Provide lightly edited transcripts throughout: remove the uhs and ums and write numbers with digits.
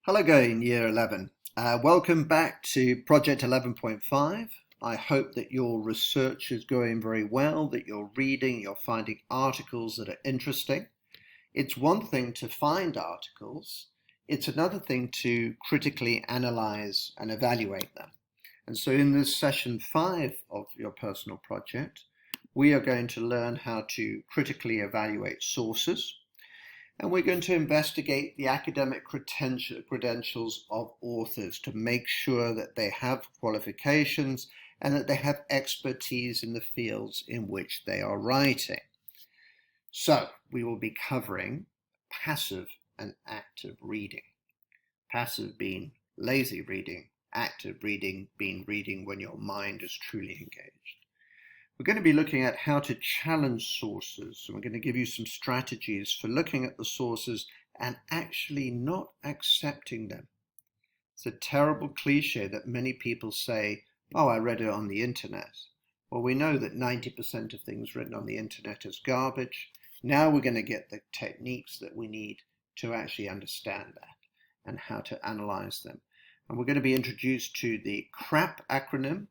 Hello again, Year 11. Welcome back to Project 11.5. I hope that your research is going very well, that you're reading, you're finding articles that are interesting. It's one thing to find articles, it's another thing to critically analyze and evaluate them. And so in this session 5 of your personal project, we are going to learn how to critically evaluate sources. And we're going to investigate the academic credentials of authors to make sure that they have qualifications and that they have expertise in the fields in which they are writing. So we will be covering passive and active reading. Passive being lazy reading, active reading being reading when your mind is truly engaged. We're going to be looking at how to challenge sources, and we're going to give you some strategies for looking at the sources and actually not accepting them. It's a terrible cliche that many people say, oh, I read it on the internet. Well, we know that 90% of things written on the internet is garbage. Now we're going to get the techniques that we need to actually understand that and how to analyze them. And we're going to be introduced to the CRAP acronym.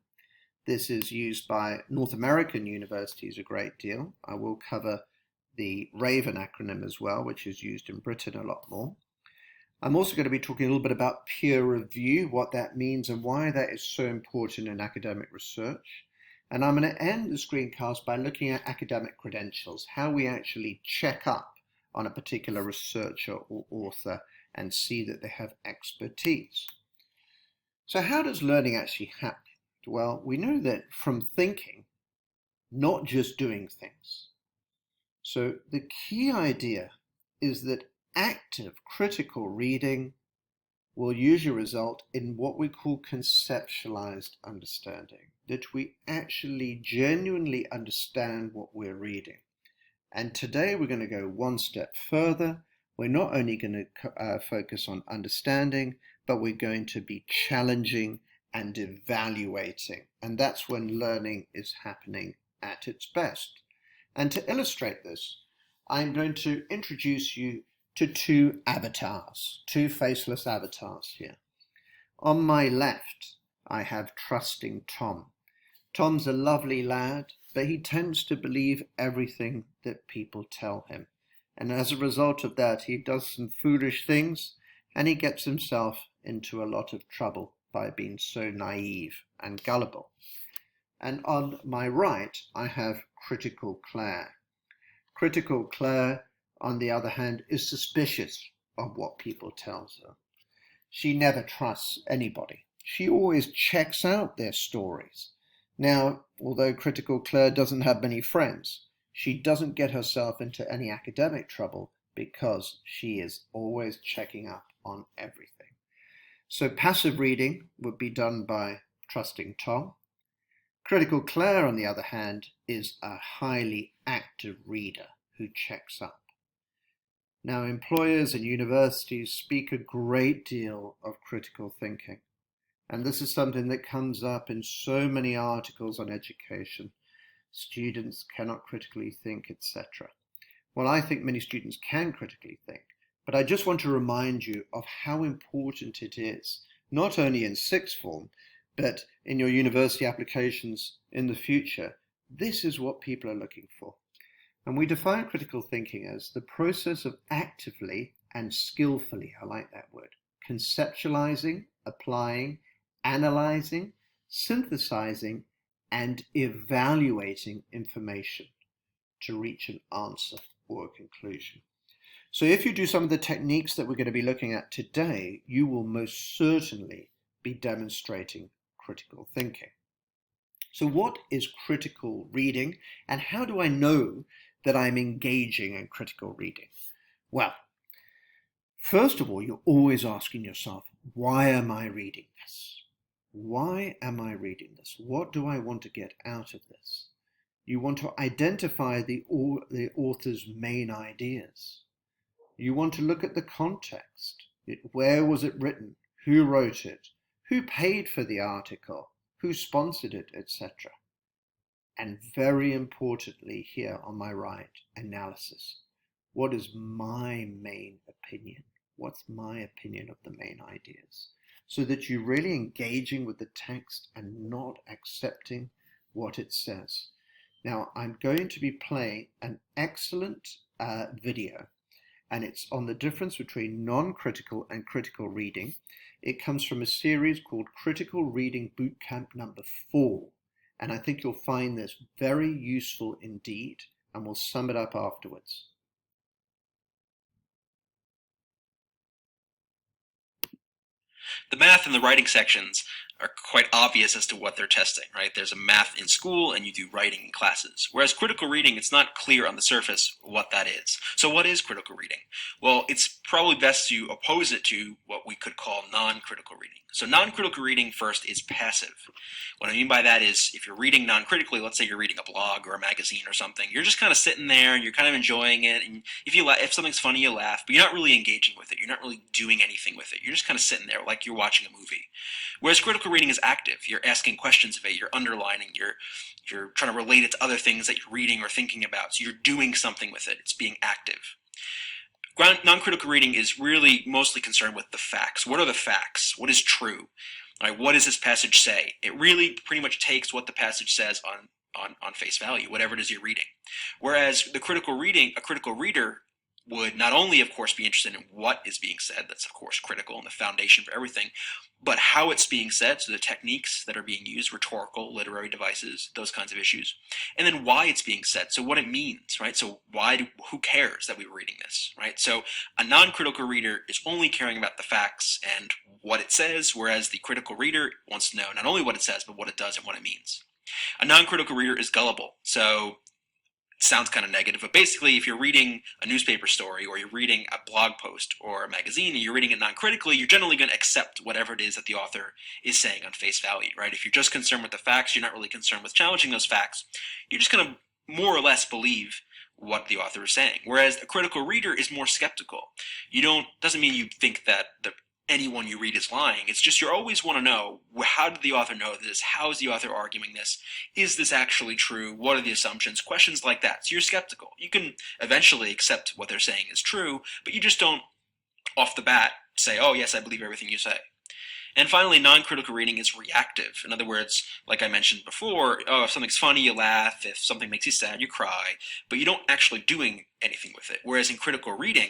This is used by North American universities a great deal. I will cover the RAVEN acronym as well, which is used in Britain a lot more. I'm also going to be talking a little bit about peer review, what that means and why that is so important in academic research. And I'm going to end the screencast by looking at academic credentials, how we actually check up on a particular researcher or author and see that they have expertise. So how does learning actually happen? Well, we know that from thinking, not just doing things. So the key idea is that active critical reading will usually result in what we call conceptualized understanding, that we actually genuinely understand what we're reading. And today we're going to go one step further. We're not only going to focus on understanding, but we're going to be challenging and evaluating. And that's when learning is happening at its best. And to illustrate this, I'm going to introduce you to two avatars, two faceless avatars here. On my left, I have Trusting Tom. Tom's a lovely lad, but he tends to believe everything that people tell him. And as a result of that, he does some foolish things and he gets himself into a lot of trouble by being so naive and gullible. And on my right, I have Critical Claire. Critical Claire, on the other hand, is suspicious of what people tell her. She never trusts anybody. She always checks out their stories. Now, although Critical Claire doesn't have many friends, she doesn't get herself into any academic trouble because she is always checking up on everything. So passive reading would be done by Trusting Tom. Critical Claire, on the other hand, is a highly active reader who checks up. Now, employers and universities speak a great deal of critical thinking. And this is something that comes up in so many articles on education. Students cannot critically think, etc. Well, I think many students can critically think. But I just want to remind you of how important it is, not only in sixth form, but in your university applications in the future. This is what people are looking for. And we define critical thinking as the process of actively and skillfully, I like that word, conceptualizing, applying, analyzing, synthesizing, and evaluating information to reach an answer or a conclusion. So if you do some of the techniques that we're going to be looking at today, you will most certainly be demonstrating critical thinking. So what is critical reading, and how do I know that I'm engaging in critical reading? Well, first of all, you're always asking yourself, why am I reading this? Why am I reading this? What do I want to get out of this? You want to identify the author's main ideas. You want to look at the context. Where was it written? Who wrote it? Who paid for the article? Who sponsored it, etc. And very importantly here on my right, analysis. What is my main opinion? what's my opinion of the main ideas, so that you're really engaging with the text and not accepting what it says. Now, I'm going to be playing an excellent video, and it's on the difference between non-critical and critical reading. It comes from a series called Critical Reading Bootcamp number 4, and I think you'll find this very useful indeed, and we'll sum it up afterwards. The math and the writing sections are quite obvious as to what they're testing, right? There's a math in school and you do writing in classes. Whereas critical reading, it's not clear on the surface what that is. So what is critical reading? Well, it's probably best to oppose it to what we could call non-critical reading. So non-critical reading first is passive. What I mean by that is if you're reading non-critically, let's say you're reading a blog or a magazine or something, you're just kind of sitting there and you're kind of enjoying it. And if something's funny, you laugh, but you're not really engaging with it. You're not really doing anything with it. You're just kind of sitting there like you're watching a movie. Whereas critical reading is active. You're asking questions of it. You're underlining. You're trying to relate it to other things that you're reading or thinking about. So you're doing something with it. It's being active. Non-critical reading is really mostly concerned with the facts. What are the facts? What is true? Right, what does this passage say? It really pretty much takes what the passage says on face value, whatever it is you're reading. Whereas a critical reader would not only, of course, be interested in what is being said, that's, of course, critical and the foundation for everything, but how it's being said, so the techniques that are being used, rhetorical, literary devices, those kinds of issues, and then why it's being said, so what it means, right? So who cares that we were reading this, right? So a non-critical reader is only caring about the facts and what it says, whereas the critical reader wants to know not only what it says, but what it does and what it means. A non-critical reader is gullible, so sounds kind of negative, but basically if you're reading a newspaper story or you're reading a blog post or a magazine and you're reading it non-critically, you're generally going to accept whatever it is that the author is saying on face value, right? If you're just concerned with the facts, you're not really concerned with challenging those facts. You're just going to more or less believe what the author is saying. Whereas a critical reader is more skeptical. Doesn't mean you think that anyone you read is lying. It's just you always want to know, how did the author know this? How is the author arguing this? Is this actually true? What are the assumptions? Questions like that. So you're skeptical. You can eventually accept what they're saying is true, but you just don't off the bat say, oh yes, I believe everything you say. And finally, non-critical reading is reactive. In other words, like I mentioned before, if something's funny, you laugh. If something makes you sad, you cry. But you don't actually doing anything with it. Whereas in critical reading,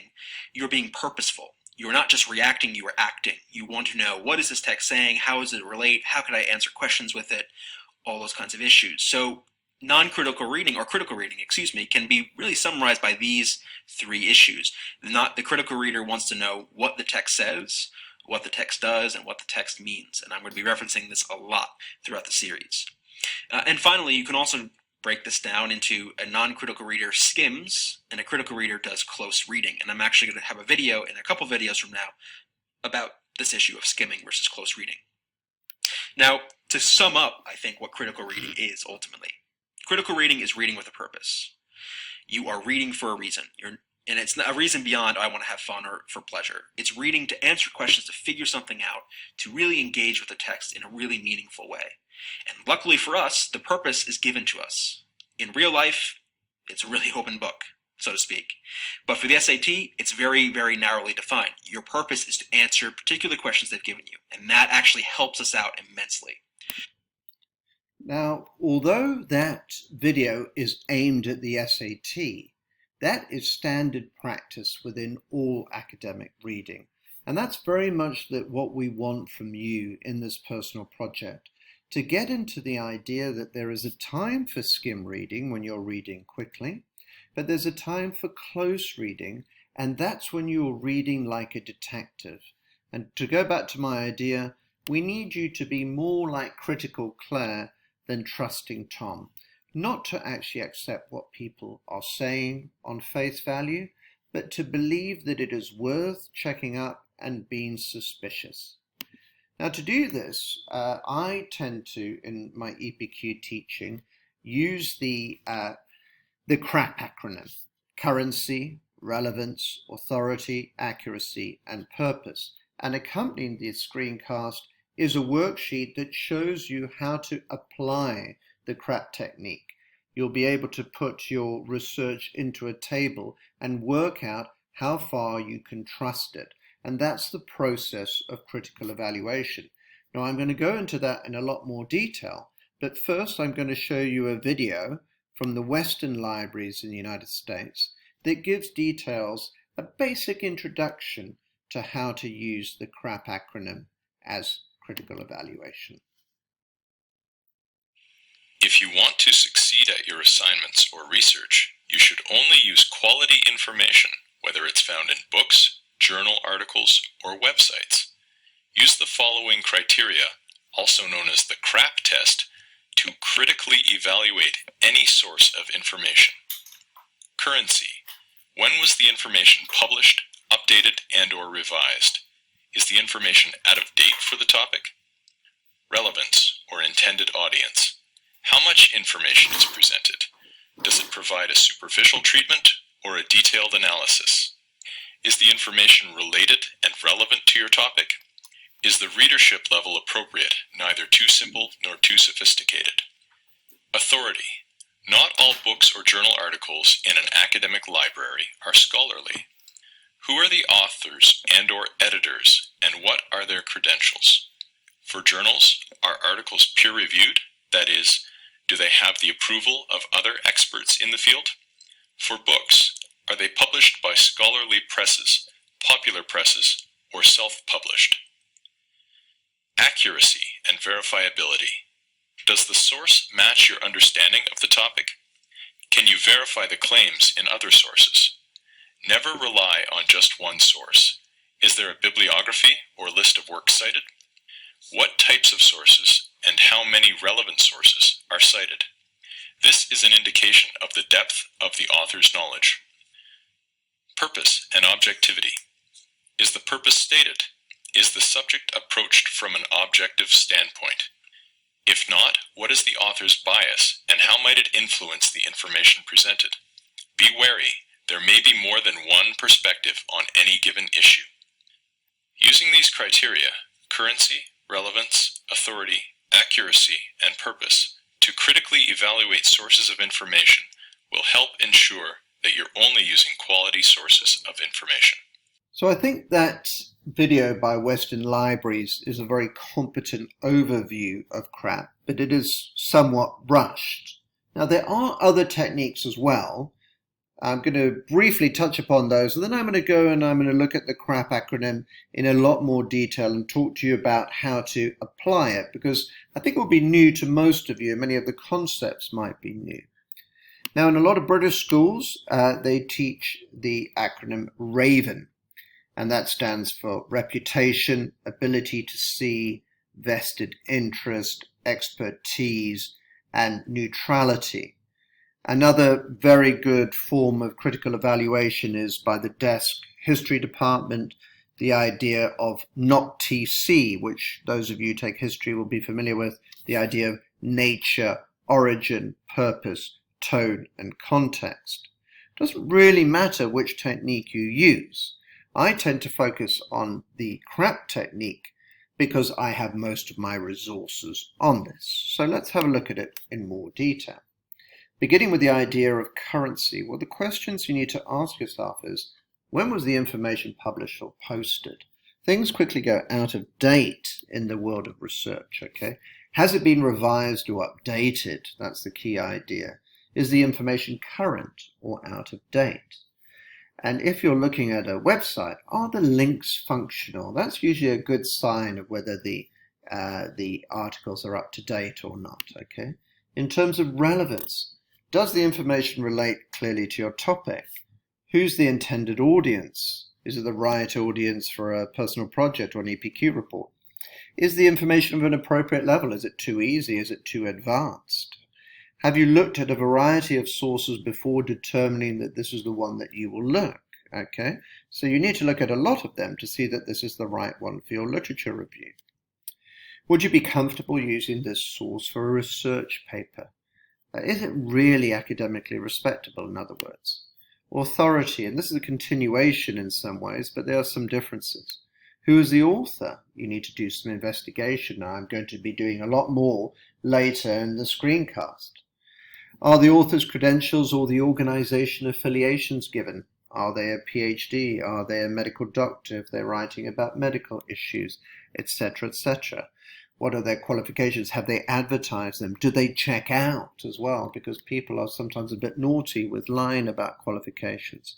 you're being purposeful. You're not just reacting, you are acting. You want to know, what is this text saying? How does it relate? How can I answer questions with it? All those kinds of issues. So non-critical reading, or critical reading, can be really summarized by these three issues. The critical reader wants to know what the text says, what the text does, and what the text means. And I'm going to be referencing this a lot throughout the series. And finally, you can also break this down into a non-critical reader skims, and a critical reader does close reading. And I'm actually going to have a video in a couple videos from now about this issue of skimming versus close reading. Now, to sum up, I think, what critical reading is ultimately. Critical reading is reading with a purpose. You are reading for a reason. And it's not a reason beyond, I want to have fun or for pleasure. It's reading to answer questions, to figure something out, to really engage with the text in a really meaningful way. And luckily for us, the purpose is given to us. In real life, it's a really open book, so to speak. But for the SAT, it's very, very narrowly defined. Your purpose is to answer particular questions they've given you, and that actually helps us out immensely. Now, although that video is aimed at the SAT, that is standard practice within all academic reading. And that's very much what we want from you in this personal project, to get into the idea that there is a time for skim reading when you're reading quickly, but there's a time for close reading, and that's when you're reading like a detective. And to go back to my idea, we need you to be more like critical Claire than trusting Tom. Not to actually accept what people are saying on face value, but to believe that it is worth checking up and being suspicious. Now, to do this, I tend to, in my EPQ teaching, use the CRAP acronym: currency, relevance, authority, accuracy, and purpose. And accompanying the screencast is a worksheet that shows you how to apply the CRAP technique. You'll be able to put your research into a table and work out how far you can trust it. and that's the process of critical evaluation. Now, I'm going to go into that in a lot more detail, but first I'm going to show you a video from the Western libraries in the United States that gives details, a basic introduction to how to use the CRAP acronym as critical evaluation. If you want to succeed at your assignments or research, you should only use quality information, whether it's found in books, journal articles, or websites. Use the following criteria, also known as the CRAP test, to critically evaluate any source of information. Currency. When was the information published, updated, and/or revised? Is the information out of date for the topic? Relevance, or intended audience. How much information is presented? Does it provide a superficial treatment or a detailed analysis? Is the information related and relevant to your topic? Is the readership level appropriate, neither too simple nor too sophisticated? Authority. Not all books or journal articles in an academic library are scholarly. Who are the authors and/or editors, and what are their credentials? For journals, are articles peer-reviewed? That is, do they have the approval of other experts in the field? For books, are they published by scholarly presses, popular presses, or self-published? Accuracy and verifiability. Does the source match your understanding of the topic? Can you verify the claims in other sources? Never rely on just one source. Is there a bibliography or list of works cited? What types of sources and how many relevant sources are cited? This is an indication of the depth of the author's knowledge. Purpose and objectivity. Is the purpose stated? Is the subject approached from an objective standpoint? If not, what is the author's bias, and how might it influence the information presented? Be wary, there may be more than one perspective on any given issue. Using these criteria, currency, relevance, authority, accuracy, and purpose, to critically evaluate sources of information will help ensure that you're only using quality sources of information. So I think that video by Western Libraries is a very competent overview of CRAP, but it is somewhat rushed. Now, there are other techniques as well. I'm going to briefly touch upon those, and then I'm going to go and I'm going to look at the CRAP acronym in a lot more detail and talk to you about how to apply it, because I think it will be new to most of you. Many of the concepts might be new. Now, in a lot of British schools, they teach the acronym RAVEN, and that stands for reputation, ability to see, vested interest, expertise, and neutrality. Another very good form of critical evaluation is by the desk history department, the idea of NOC-TC, which those of you who take history will be familiar with, the idea of nature, origin, purpose, tone, and context. It doesn't really matter which technique you use. I tend to focus on the CRAP technique because I have most of my resources on this. So let's have a look at it in more detail. Beginning with the idea of currency, well, the questions you need to ask yourself is, when was the information published or posted? Things quickly go out of date in the world of research, okay? Has it been revised or updated? That's the key idea. Is the information current or out of date? And if you're looking at a website, are the links functional? That's usually a good sign of whether the articles are up to date or not, okay? In terms of relevance, does the information relate clearly to your topic? Who's the intended audience? Is it the right audience for a personal project or an EPQ report? Is the information of an appropriate level? Is it too easy? Is it too advanced? Have you looked at a variety of sources before determining that this is the one that you will look? Okay, so you need to look at a lot of them to see that this is the right one for your literature review. Would you be comfortable using this source for a research paper? Is it really academically respectable, in other words? Authority, and this is a continuation in some ways, but there are some differences. Who is the author? You need to do some investigation. Now, I'm going to be doing a lot more later in the screencast. Are the author's credentials or the organization affiliations given? Are they a PhD? Are they a medical doctor if they're writing about medical issues, etc., etc.? What are their qualifications? Have they advertised them? Do they check out as well? Because people are sometimes a bit naughty with lying about qualifications.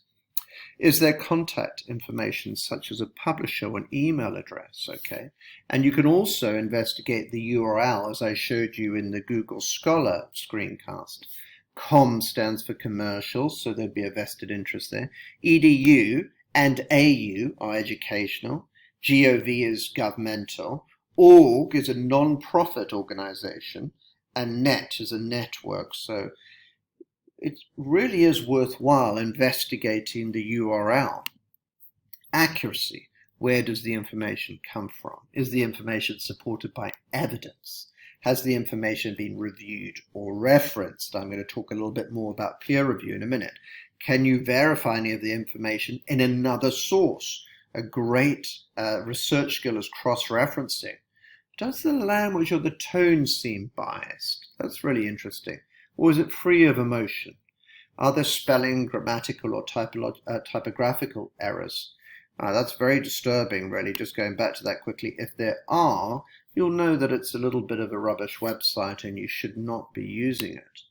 Is there contact information such as a publisher or an email address? Okay. And you can also investigate the URL as I showed you in the Google Scholar screencast. Com stands for commercial, so there'd be a vested interest there. EDU and AU are educational. GOV is governmental. Org is a non-profit organization, and net is a network. So it really is worthwhile investigating the URL. Accuracy. Where does the information come from? Is the information supported by evidence? Has the information been reviewed or referenced? I'm going to talk a little bit more about peer review in a minute. Can you verify any of the information in another source? A great research skill is cross-referencing. Does the language or the tone seem biased? That's really interesting. Or is it free of emotion? Are there spelling, grammatical, or typographical errors? That's very disturbing, really, just going back to that quickly. If there are, you'll know that it's a little bit of a rubbish website and you should not be using it.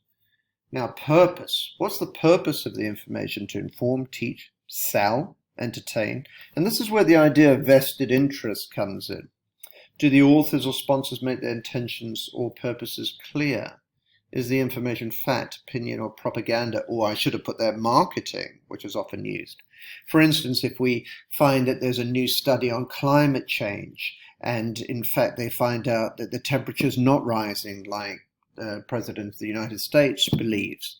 Now, purpose. What's the purpose of the information? To inform, teach, sell, entertain? And this is where the idea of vested interest comes in. Do the authors or sponsors make their intentions or purposes clear? Is the information fact, opinion, or propaganda? Or I should have put there marketing, which is often used. For instance, if we find that there's a new study on climate change, and in fact they find out that the temperature is not rising like the President of the United States believes,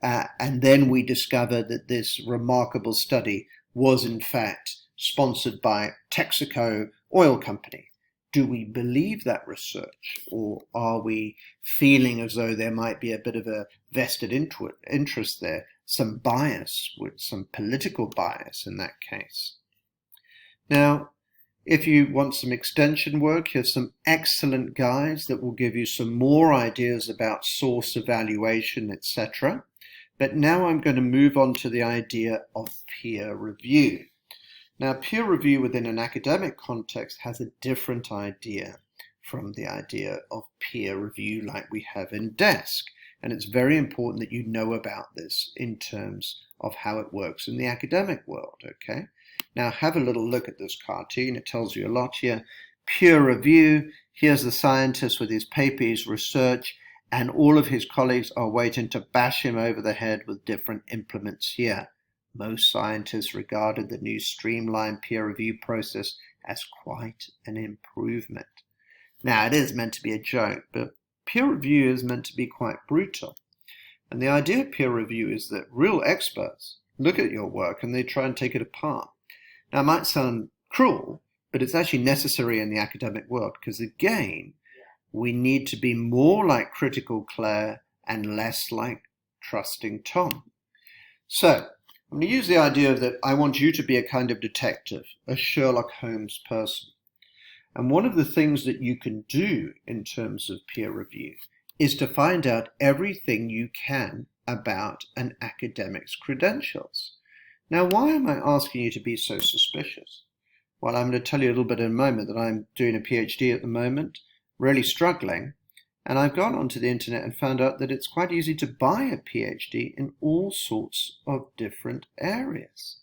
and then we discover that this remarkable study was in fact sponsored by Texaco Oil Company. Do we believe that research, or are we feeling as though there might be a bit of a vested interest there, some bias, with some political bias in that case? Now, if you want some extension work, here's some excellent guides that will give you some more ideas about source evaluation, etc. But now I'm going to move on to the idea of peer review. Now, peer review within an academic context has a different idea from the idea of peer review like we have in desk. And it's very important that you know about this in terms of how it works in the academic world, okay? Now, have a little look at this cartoon. It tells you a lot here. Peer review. Here's the scientist with his paper, his research, and all of his colleagues are waiting to bash him over the head with different implements here. Most scientists regarded the new streamlined peer review process as quite an improvement. Now, it is meant to be a joke, but peer review is meant to be quite brutal. And the idea of peer review is that real experts look at your work and they try and take it apart. Now, it might sound cruel, but it's actually necessary in the academic world because, again, we need to be more like critical Claire and less like trusting Tom. So, I'm going to use the idea that I want you to be a kind of detective, a Sherlock Holmes person. And one of the things that you can do in terms of peer review is to find out everything you can about an academic's credentials. Now, why am I asking you to be so suspicious? Well, I'm going to tell you a little bit in a moment that I'm doing a PhD at the moment, really struggling, and I've gone onto the internet and found out that it's quite easy to buy a PhD in all sorts of different areas.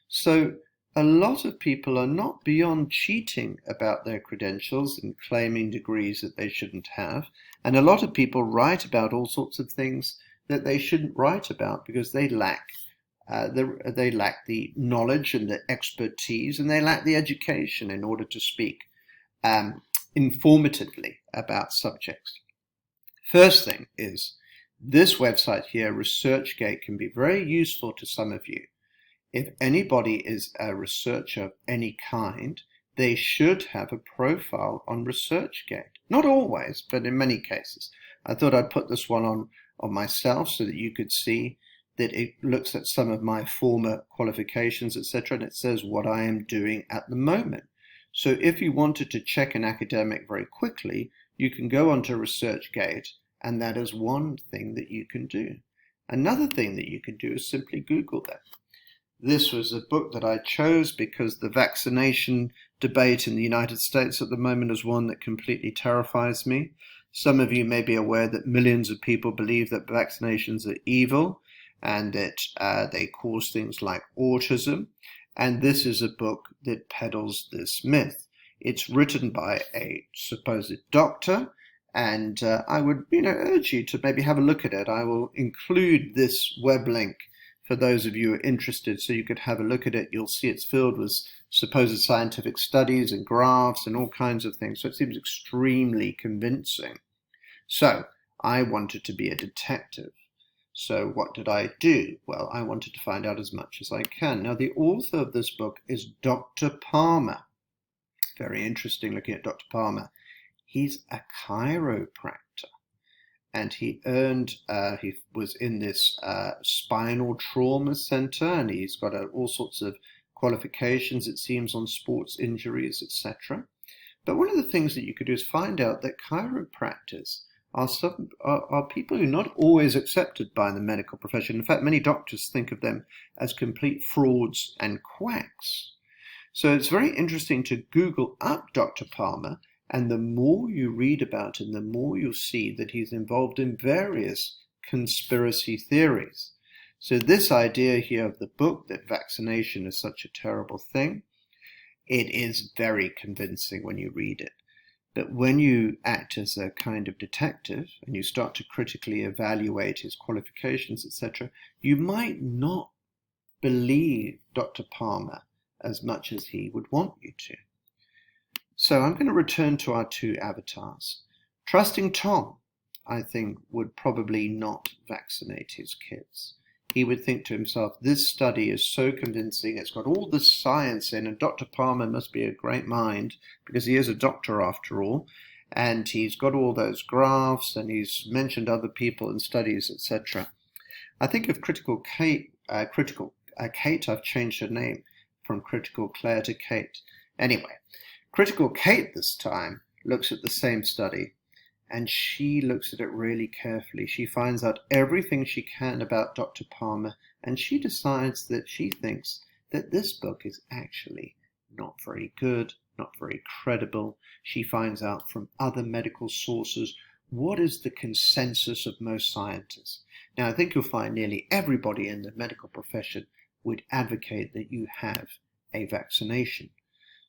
So a lot of people are not beyond cheating about their credentials and claiming degrees that they shouldn't have. And a lot of people write about all sorts of things that they shouldn't write about because they lack the knowledge and the expertise, and they lack the education in order to speak informatively about subjects. First thing is, this website here, ResearchGate, can be very useful to some of you. If anybody is a researcher of any kind, they should have a profile on ResearchGate. Not always, but in many cases. I thought I'd put this one on myself so that you could see that it looks at some of my former qualifications, etc., and it says what I am doing at the moment. So if you wanted to check an academic very quickly, you can go onto ResearchGate, and that is one thing that you can do. Another thing that you can do is simply Google them. This was a book that I chose because the vaccination debate in the United States at the moment is one that completely terrifies me. Some of you may be aware that millions of people believe that vaccinations are evil and that they cause things like autism. And this is a book that peddles this myth. It's written by a supposed doctor, and I would urge you to maybe have a look at it. I will include this web link for those of you who are interested so you could have a look at it. You'll see it's filled with supposed scientific studies and graphs and all kinds of things. So it seems extremely convincing. So I wanted to be a detective. So what did I do? Well, I wanted to find out as much as I can. Now, the author of this book is Dr. Palmer. Very interesting looking at Dr. Palmer. He's a chiropractor, and he was in this spinal trauma center, and he's got all sorts of qualifications, it seems, on sports injuries, etc. But one of the things that you could do is find out that chiropractors are people who are not always accepted by the medical profession. In fact, many doctors think of them as complete frauds and quacks. So it's very interesting to Google up Dr. Palmer, and the more you read about him, the more you'll see that he's involved in various conspiracy theories. So this idea here of the book that vaccination is such a terrible thing, it is very convincing when you read it. But when you act as a kind of detective and you start to critically evaluate his qualifications, etc., you might not believe Dr. Palmer as much as he would want you to. So I'm going to return to our two avatars. Trusting Tom, I think, would probably not vaccinate his kids. He would think to himself, this study is so convincing, it's got all this science in, and Dr. Palmer must be a great mind, because he is a doctor after all, and he's got all those graphs, and he's mentioned other people and studies, etc. I think of Critical Kate, Kate, I've changed her name from Critical Claire to Kate. Anyway, Critical Kate this time looks at the same study, and she looks at it really carefully. She finds out everything she can about Dr. Palmer, and she decides that she thinks that this book is actually not very good, not very credible. She finds out from other medical sources what is the consensus of most scientists. Now, I think you'll find nearly everybody in the medical profession would advocate that you have a vaccination.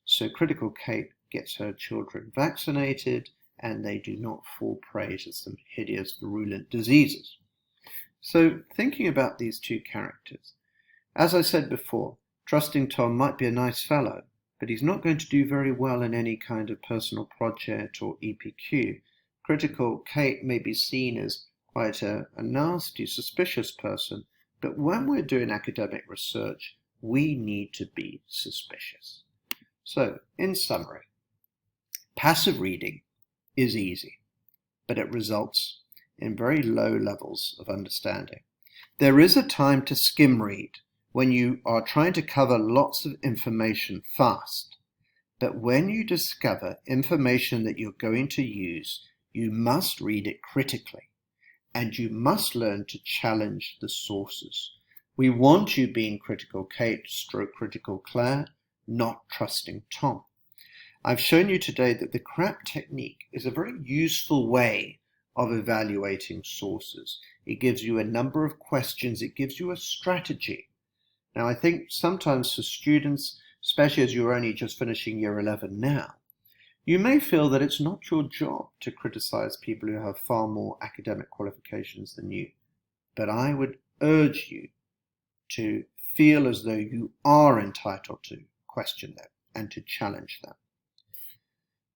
So Critical Kate gets her children vaccinated, and they do not fall prey to some hideous virulent diseases. So thinking about these two characters, as I said before, Trusting Tom might be a nice fellow, but he's not going to do very well in any kind of personal project or EPQ. Critical Kate may be seen as quite a nasty, suspicious person, but when we're doing academic research, we need to be suspicious. So, in summary, passive reading is easy, but it results in very low levels of understanding. There is a time to skim read when you are trying to cover lots of information fast, but when you discover information that you're going to use, you must read it critically, and you must learn to challenge the sources. We want you being Critical Kate / Critical Claire, not Trusting Tom. I've shown you today that the CRAP technique is a very useful way of evaluating sources. It gives you a number of questions. It gives you a strategy. Now, I think sometimes for students, especially as you're only just finishing year 11 now, you may feel that it's not your job to criticize people who have far more academic qualifications than you. But I would urge you to feel as though you are entitled to question them and to challenge them.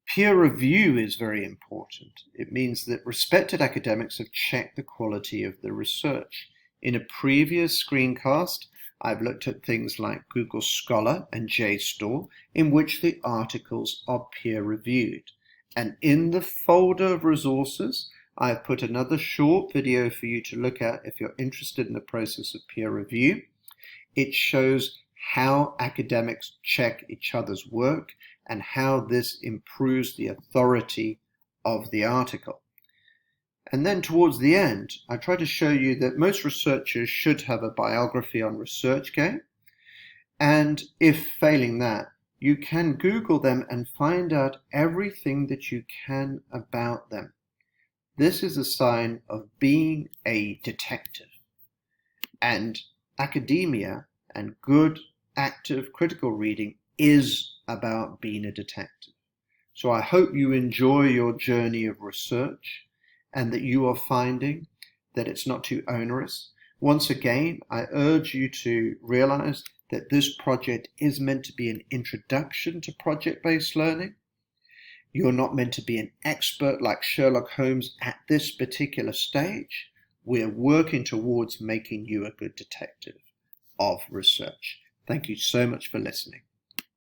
Peer review is very important. It means that respected academics have checked the quality of the research. In a previous screencast, I've looked at things like Google Scholar and JSTOR, in which the articles are peer reviewed. And in the folder of resources, I've put another short video for you to look at if you're interested in the process of peer review. It shows how academics check each other's work and how this improves the authority of the article. And then towards the end, I try to show you that most researchers should have a biography on ResearchGate. And if failing that, you can Google them and find out everything that you can about them. This is a sign of being a detective. And academia and good, active, critical reading is about being a detective. So I hope you enjoy your journey of research and that you are finding that it's not too onerous. Once again, I urge you to realize that this project is meant to be an introduction to project-based learning. You're not meant to be an expert like Sherlock Holmes at this particular stage. We're working towards making you a good detective of research. Thank you so much for listening.